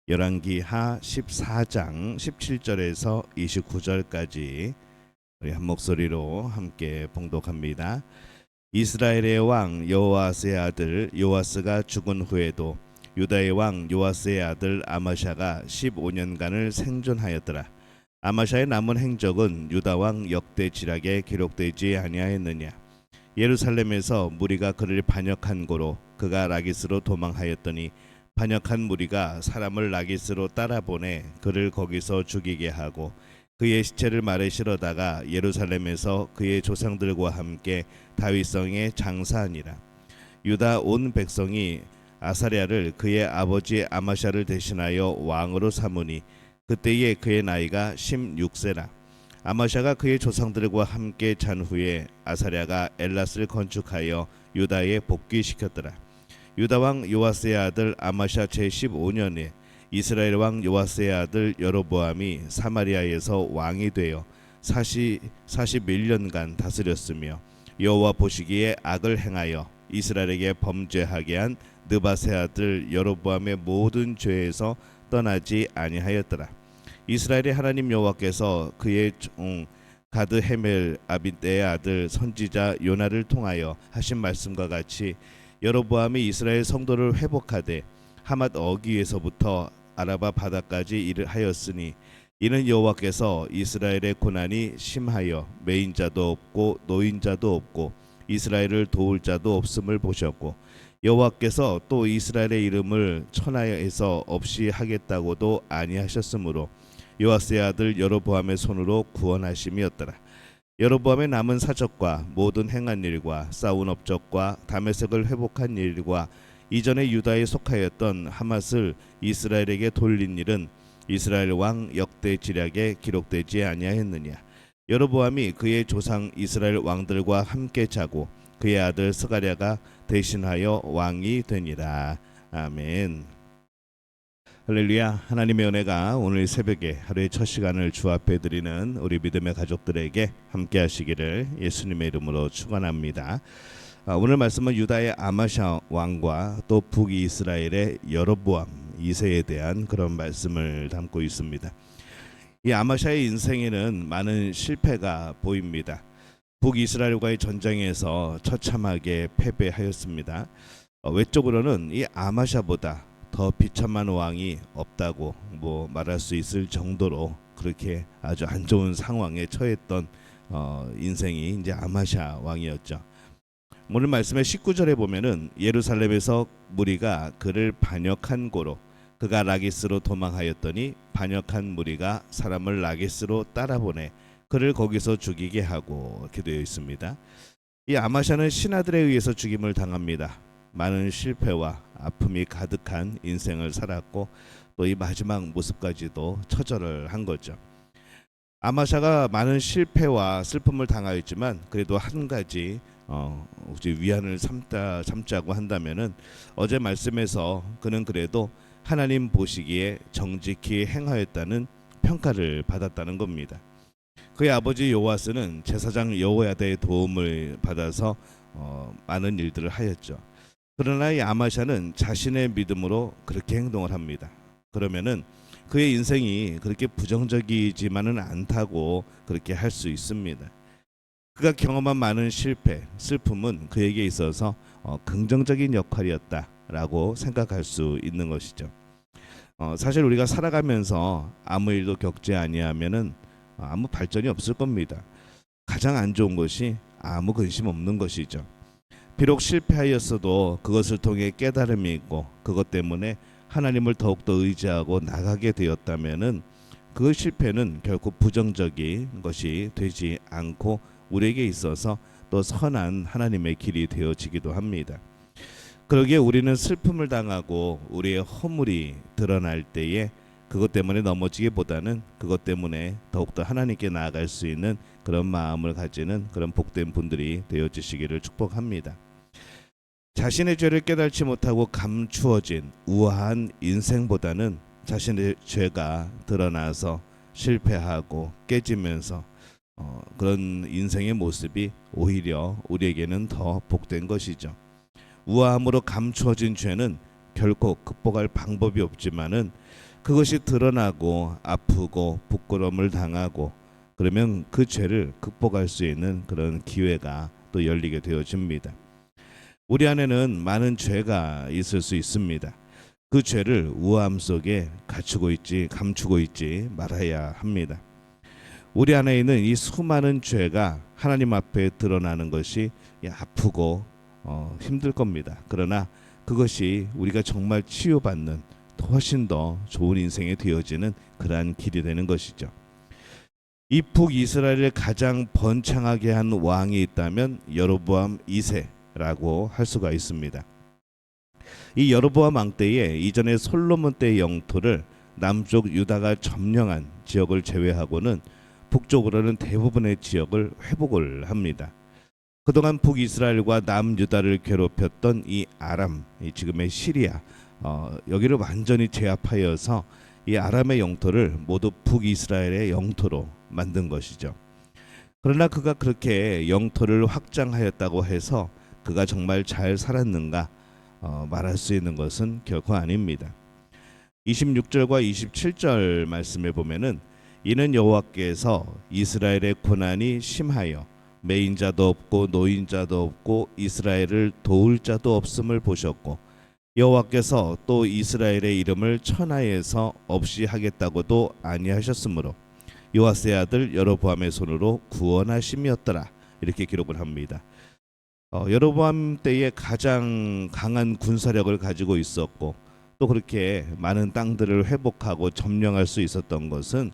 열왕기하 14장 17절에서 29절까지 우리 한 목소리로 함께 봉독합니다. 이스라엘의 왕 여호아스의 아들 요아스가 죽은 후에도 유다의 왕 요아스의 아들 아마샤가 15년간을 생존하였더라. 아마샤의 남은 행적은 유다 왕 역대 지략에 기록되지 아니하였느냐. 예루살렘에서 무리가 그를 반역한 고로 그가 라기스로 도망하였더니 반역한 무리가 사람을 라기스로 따라보내 그를 거기서 죽이게 하고 그의 시체를 말에 실어다가 예루살렘에서 그의 조상들과 함께 다윗성에 장사하니라. 유다 온 백성이 아사랴를 그의 아버지 아마샤를 대신하여 왕으로 삼으니 그때에 그의 나이가 16세라. 아마샤가 그의 조상들과 함께 잔 후에 아사랴가 엘랏을 건축하여 유다에 복귀시켰더라. 유다 왕 요아스의 아들 아마샤 제15년에 이스라엘 왕 요아스의 아들 여로보암이 사마리아에서 왕이 되어 41년간 다스렸으며 여호와 보시기에 악을 행하여 이스라엘에게 범죄하게 한 느밧의 아들 여로보암의 모든 죄에서 떠나지 아니하였더라. 이스라엘의 하나님 여호와께서 그의 종 가드 헤멜 아비떼의 아들 선지자 요나를 통하여 하신 말씀과 같이 여로보암이 이스라엘 성도를 회복하되 하맛 어귀에서부터 아라바 바다까지 일을 하였으니 이는 여호와께서 이스라엘의 고난이 심하여 메인 자도 없고 노인 자도 없고 이스라엘을 도울 자도 없음을 보셨고 여호와께서 또 이스라엘의 이름을 천하에서 없이 하겠다고도 아니하셨으므로 요아스의 아들 여로보암의 손으로 구원하심이었더라. 여로보암의 남은 사적과 모든 행한 일과 싸운 업적과 다메섹을 회복한 일과 이전에 유다에 속하였던 하맛을 이스라엘에게 돌린 일은 이스라엘 왕 역대 지략에 기록되지 아니하였느냐. 여로보암이 그의 조상 이스라엘 왕들과 함께 자고 그의 아들 스가랴가 대신하여 왕이 되니라. 아멘. 할렐루야. 하나님의 은혜가 오늘 새벽에 하루의 첫 시간을 주 앞에 드리는 우리 믿음의 가족들에게 함께 하시기를 예수님의 이름으로 축원합니다. 오늘 말씀은 유다의 아마샤 왕과 또 북이스라엘의 여로보암 2세에 대한 그런 말씀을 담고 있습니다. 이 아마샤의 인생에는 많은 실패가 보입니다. 북이스라엘과의 전쟁에서 처참하게 패배하였습니다. 외적으로는 이 아마샤보다 더 비참한 왕이 없다고 말할 수 있을 정도로 그렇게 아주 안 좋은 상황에 처했던 인생이 이제 아마샤 왕이었죠. 오늘 말씀의 19절에 보면은 예루살렘에서 무리가 그를 반역한 고로 그가 라기스로 도망하였더니 반역한 무리가 사람을 라기스로 따라보내 그를 거기서 죽이게 하고 이렇게 되어 있습니다. 이 아마샤는 신하들에 의해서 죽임을 당합니다. 많은 실패와 아픔이 가득한 인생을 살았고 또 이 마지막 모습까지도 처절을 한 거죠. 아마샤가 많은 실패와 슬픔을 당하였지만 그래도 한 가지 위안을 삼자고 한다면은 어제 말씀에서 그는 그래도 하나님 보시기에 정직히 행하였다는 평가를 받았다는 겁니다. 그의 아버지 요아스는 제사장 여호야다의 도움을 받아서 많은 일들을 하였죠. 그러나 이 아마샤는 자신의 믿음으로 그렇게 행동을 합니다. 그러면은 그의 인생이 그렇게 부정적이지만은 않다고 그렇게 할 수 있습니다. 그가 경험한 많은 실패, 슬픔은 그에게 있어서 긍정적인 역할이었다라고 생각할 수 있는 것이죠. 사실 우리가 살아가면서 아무 일도 겪지 아니하면은 아무 발전이 없을 겁니다. 가장 안 좋은 것이 아무 근심 없는 것이죠. 비록 실패하였어도 그것을 통해 깨달음이 있고 그것 때문에 하나님을 더욱더 의지하고 나가게 되었다면은 그 실패는 결코 부정적인 것이 되지 않고 우리에게 있어서 또 선한 하나님의 길이 되어지기도 합니다. 그러기에 우리는 슬픔을 당하고 우리의 허물이 드러날 때에 그것 때문에 넘어지기보다는 그것 때문에 더욱더 하나님께 나아갈 수 있는 그런 마음을 가지는 그런 복된 분들이 되어주시기를 축복합니다. 자신의 죄를 깨닫지 못하고 감추어진 우아한 인생보다는 자신의 죄가 드러나서 실패하고 깨지면서 그런 인생의 모습이 오히려 우리에게는 더 복된 것이죠. 우아함으로 감추어진 죄는 결코 극복할 방법이 없지만은 그것이 드러나고 아프고 부끄러움을 당하고 그러면 그 죄를 극복할 수 있는 그런 기회가 또 열리게 되어집니다. 우리 안에는 많은 죄가 있을 수 있습니다. 그 죄를 우아함 속에 감추고 있지 말아야 합니다. 우리 안에 있는 이 수많은 죄가 하나님 앞에 드러나는 것이 아프고 힘들 겁니다. 그러나 그것이 우리가 정말 치유받는 훨씬 더 좋은 인생이 되어지는 그러한 길이 되는 것이죠. 이 북이스라엘을 가장 번창하게 한 왕이 있다면 여로보암 2세라고 할 수가 있습니다. 이 여로보암 왕 때에 이전에 솔로몬 때의 영토를 남쪽 유다가 점령한 지역을 제외하고는 북쪽으로는 대부분의 지역을 회복을 합니다. 그동안 북이스라엘과 남유다를 괴롭혔던 이 아람, 지금의 시리아, 여기를 완전히 제압하여서 이 아람의 영토를 모두 북이스라엘의 영토로 만든 것이죠. 그러나 그가 그렇게 영토를 확장하였다고 해서 그가 정말 잘 살았는가 말할 수 있는 것은 결코 아닙니다. 26절과 27절 말씀에 보면은 이는 여호와께서 이스라엘의 고난이 심하여 매인 자도 없고 노인 자도 없고 이스라엘을 도울 자도 없음을 보셨고 여호와께서 또 이스라엘의 이름을 천하에서 없이 하겠다고도 아니하셨으므로 요아스의 아들 여로보암의 손으로 구원하심이었더라. 이렇게 기록을 합니다. 여로보암 때에 가장 강한 군사력을 가지고 있었고 또 그렇게 많은 땅들을 회복하고 점령할 수 있었던 것은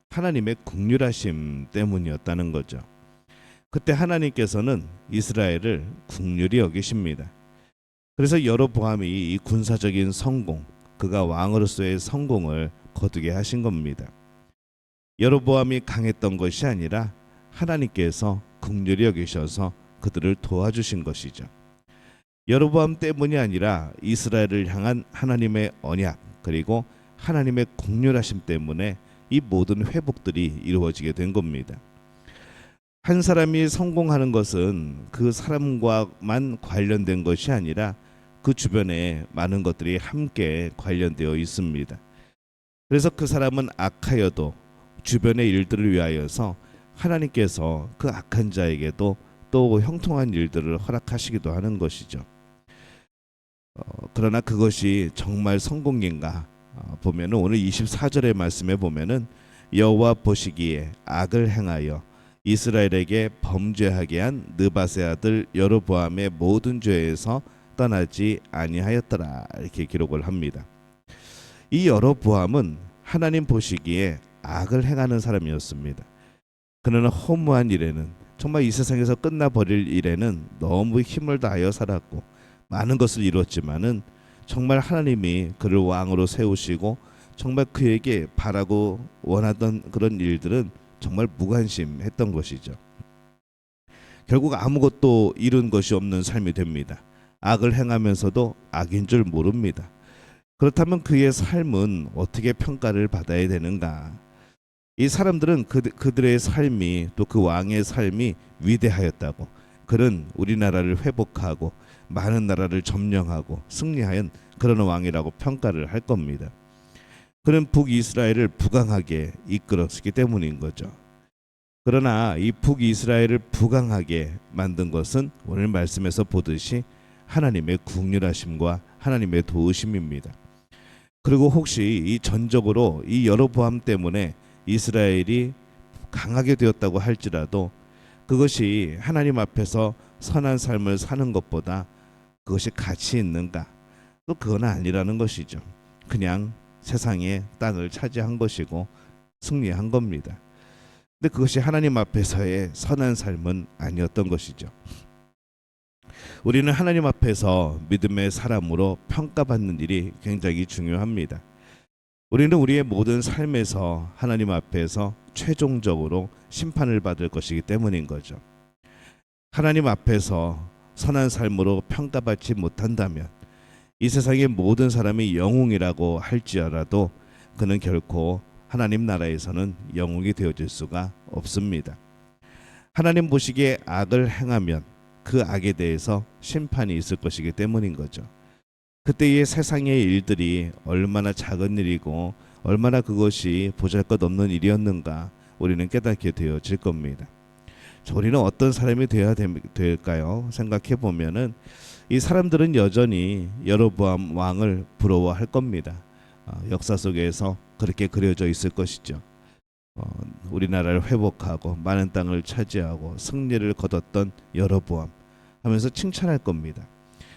하나님의 긍휼하심 때문이었다는 거죠. 그때 하나님께서는 이스라엘을 긍휼히 여기십니다. 그래서 여로보암이 이 군사적인 성공, 그가 왕으로서의 성공을 거두게 하신 겁니다. 여로보암이 강했던 것이 아니라 하나님께서 긍휼히 여기셔서 그들을 도와주신 것이죠. 여로보암 때문이 아니라 이스라엘을 향한 하나님의 언약 그리고 하나님의 긍휼하심 때문에 이 모든 회복들이 이루어지게 된 겁니다. 한 사람이 성공하는 것은 그 사람과만 관련된 것이 아니라 그 주변에 많은 것들이 함께 관련되어 있습니다. 그래서 그 사람은 악하여도 주변의 일들을 위하여서 하나님께서 그 악한 자에게도 또 형통한 일들을 허락하시기도 하는 것이죠. 그러나 그것이 정말 성공인가 보면은 오늘 24절의 말씀에 보면은 여호와 보시기에 악을 행하여 이스라엘에게 범죄하게 한 느밧의 아들 여로보암의 모든 죄에서 떠나지 아니하였더라. 이렇게 기록을 합니다. 이 여로보암은 하나님 보시기에 악을 행하는 사람이었습니다. 그는 허무한 일에는 정말 이 세상에서 끝나버릴 일에는 너무 힘을 다하여 살았고 많은 것을 이뤘지만은 정말 하나님이 그를 왕으로 세우시고 정말 그에게 바라고 원하던 그런 일들은 정말 무관심했던 것이죠. 결국 아무것도 이룬 것이 없는 삶이 됩니다. 악을 행하면서도 악인 줄 모릅니다. 그렇다면 그의 삶은 어떻게 평가를 받아야 되는가? 이 사람들은 그들의 삶이 또 그 왕의 삶이 위대하였다고, 그는 우리나라를 회복하고 많은 나라를 점령하고 승리하연 그런 왕이라고 평가를 할 겁니다. 그는 북이스라엘을 부강하게 이끌었기 때문인 거죠. 그러나 이 북이스라엘을 부강하게 만든 것은 오늘 말씀에서 보듯이 하나님의 긍휼하심과 하나님의 도우심입니다. 그리고 혹시 이 전적으로 이 여로보암 때문에 이스라엘이 강하게 되었다고 할지라도 그것이 하나님 앞에서 선한 삶을 사는 것보다 그것이 가치 있는가? 또 그건 아니라는 것이죠. 그냥 세상의 땅을 차지한 것이고 승리한 겁니다. 근데 그것이 하나님 앞에서의 선한 삶은 아니었던 것이죠. 우리는 하나님 앞에서 믿음의 사람으로 평가받는 일이 굉장히 중요합니다. 우리는 우리의 모든 삶에서 하나님 앞에서 최종적으로 심판을 받을 것이기 때문인 거죠. 하나님 앞에서 선한 삶으로 평가받지 못한다면 이 세상의 모든 사람이 영웅이라고 할지라도 그는 결코 하나님 나라에서는 영웅이 되어질 수가 없습니다. 하나님 보시기에 악을 행하면 그 악에 대해서 심판이 있을 것이기 때문인 거죠. 그때의 세상의 일들이 얼마나 작은 일이고 얼마나 그것이 보잘것없는 일이었는가 우리는 깨닫게 되어질 겁니다. 우리는 어떤 사람이 되어야 될까요? 생각해 보면은 이 사람들은 여전히 여로보암 왕을 부러워할 겁니다. 역사 속에서 그렇게 그려져 있을 것이죠. 우리나라를 회복하고 많은 땅을 차지하고 승리를 거뒀던 여로보암 하면서 칭찬할 겁니다.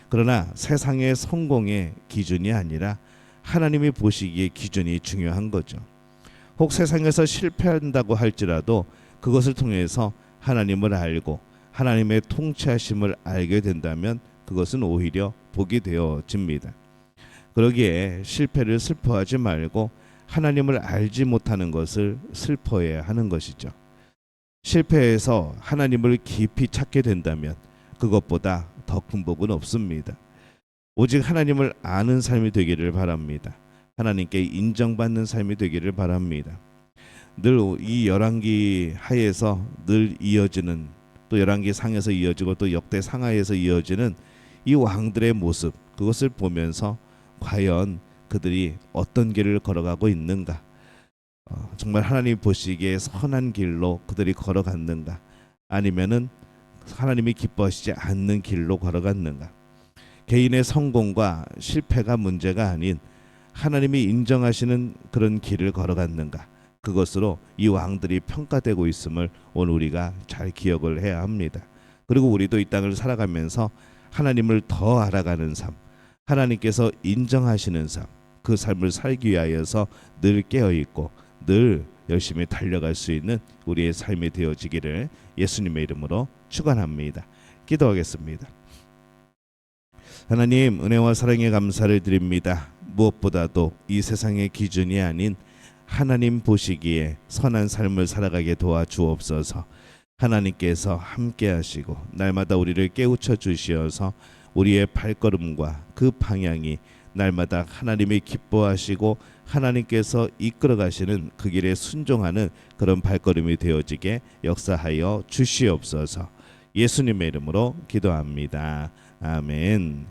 그러나 세상의 성공의 기준이 아니라 하나님이 보시기에 기준이 중요한 거죠. 혹 세상에서 실패한다고 할지라도 그것을 통해서 하나님을 알고 하나님의 통치하심을 알게 된다면 그것은 오히려 복이 되어집니다. 그러기에 실패를 슬퍼하지 말고 하나님을 알지 못하는 것을 슬퍼해야 하는 것이죠. 실패해서 하나님을 깊이 찾게 된다면 그것보다 더 큰 복은 없습니다. 오직 하나님을 아는 삶이 되기를 바랍니다. 하나님께 인정받는 삶이 되기를 바랍니다. 늘 이 열왕기 하에서 늘 이어지는, 또 열왕기 상에서 이어지고 또 역대 상하에서 이어지는 이 왕들의 모습, 그것을 보면서 과연 그들이 어떤 길을 걸어가고 있는가, 정말 하나님 보시기에 선한 길로 그들이 걸어갔는가, 아니면은 하나님이 기뻐하시지 않는 길로 걸어갔는가. 개인의 성공과 실패가 문제가 아닌 하나님이 인정하시는 그런 길을 걸어갔는가, 그것으로 이 왕들이 평가되고 있음을 오늘 우리가 잘 기억을 해야 합니다. 그리고 우리도 이 땅을 살아가면서 하나님을 더 알아가는 삶, 하나님께서 인정하시는 삶, 그 삶을 살기 위하여서 늘 깨어있고 늘 열심히 달려갈 수 있는 우리의 삶이 되어지기를 예수님의 이름으로 축원합니다. 기도하겠습니다. 하나님, 은혜와 사랑에 감사를 드립니다. 무엇보다도 이 세상의 기준이 아닌 하나님 보시기에 선한 삶을 살아가게 도와주옵소서. 하나님께서 함께 하시고 날마다 우리를 깨우쳐 주시어서 우리의 발걸음과 그 방향이 날마다 하나님이 기뻐하시고 하나님께서 이끌어 가시는 그 길에 순종하는 그런 발걸음이 되어지게 역사하여 주시옵소서. 예수님의 이름으로 기도합니다. 아멘.